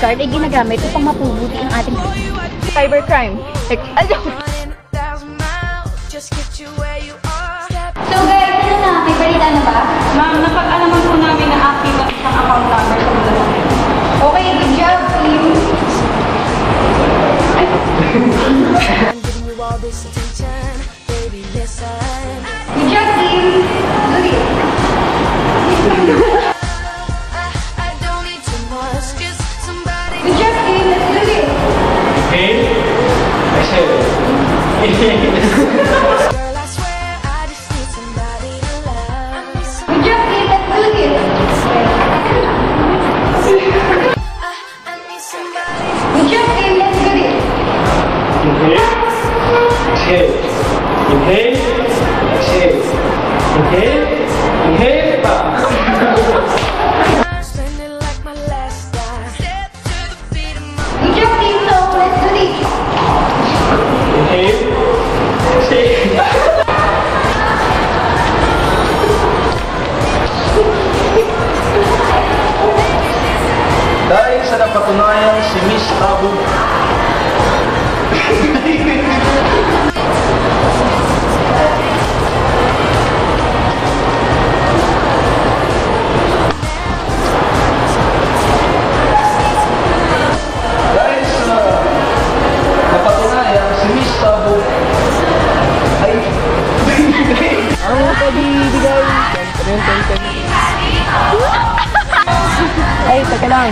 card ay ginagamit upang mapubuti ang ating cybercrime. So guys, ano na? May balita na ba? Ma'am, napag-alaman po namin na active ang isang account number sa mga. Okay, good job, team. Good job, team. Good job, team. Let's do it. Okay? I said Good job, team. Let's do it. Good job, team. Let's do it. Inhale. Inhale. Exhale. Inhale. Inhale. Back. Good job, team. So let's do this. Inhale. Exhale. Dahil sa napatunayan si Miss Tabu. Dahil sa napatunayan si Miss Tabu ay ang pabibigay. Ay, teka lang.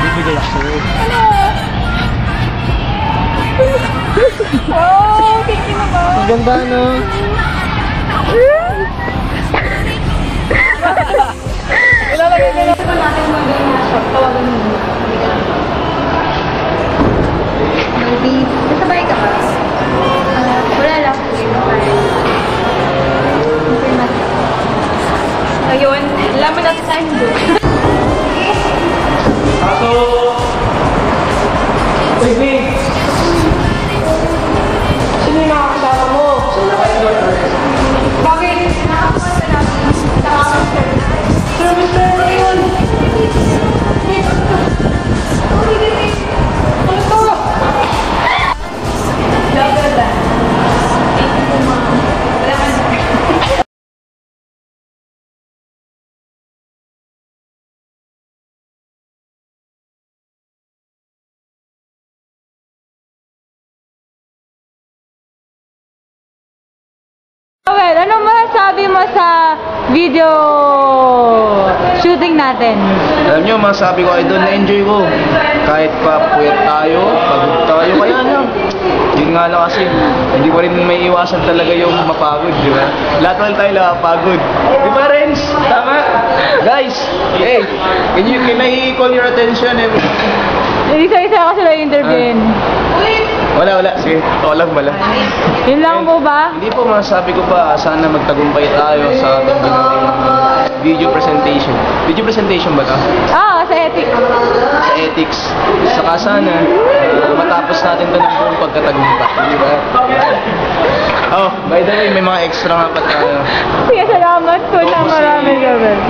Bibigay ako. Oh, thank you naman. Ang ganda, no? Ilalagay na natin natin mga shop. Tawagan mo. Maybe, nasabay ka ba? Wala lang po yun. Ngayon, laman natin sa Hindu. Aso! Baby! Sino yung nakakasama mo? Bakit? Nakakuha ka namin. Sir, Mr. Rayon! Ano to? Okay, ano masasabi mo sa video shooting natin? Alam nyo, masabi ko ay doon na-enjoy ko. Kahit pa puyat tayo, pagod tayo, kaya lang. Yun nga lang kasi, hindi pa rin may iwasan talaga yung mapagod, di ba? Lahat naman tayo nakapagod. Di ba, Renz? Tama? Guys, hey, can I call your attention? Isa-isa ka sila interviewin. Wala. Sige, lang pala. Yun lang po ba? Hindi po, masasabi ko pa, sana magtagumpay tayo sa ating video presentation. Video presentation ba ito? Ah, sa ethics. Sa ethics. Saka sana, matapos natin ito ng buong pagkatagumpay. Di ba? Oh, by the way, may mga extra nga pa tayo. Sige, salamat po na maraming gawin.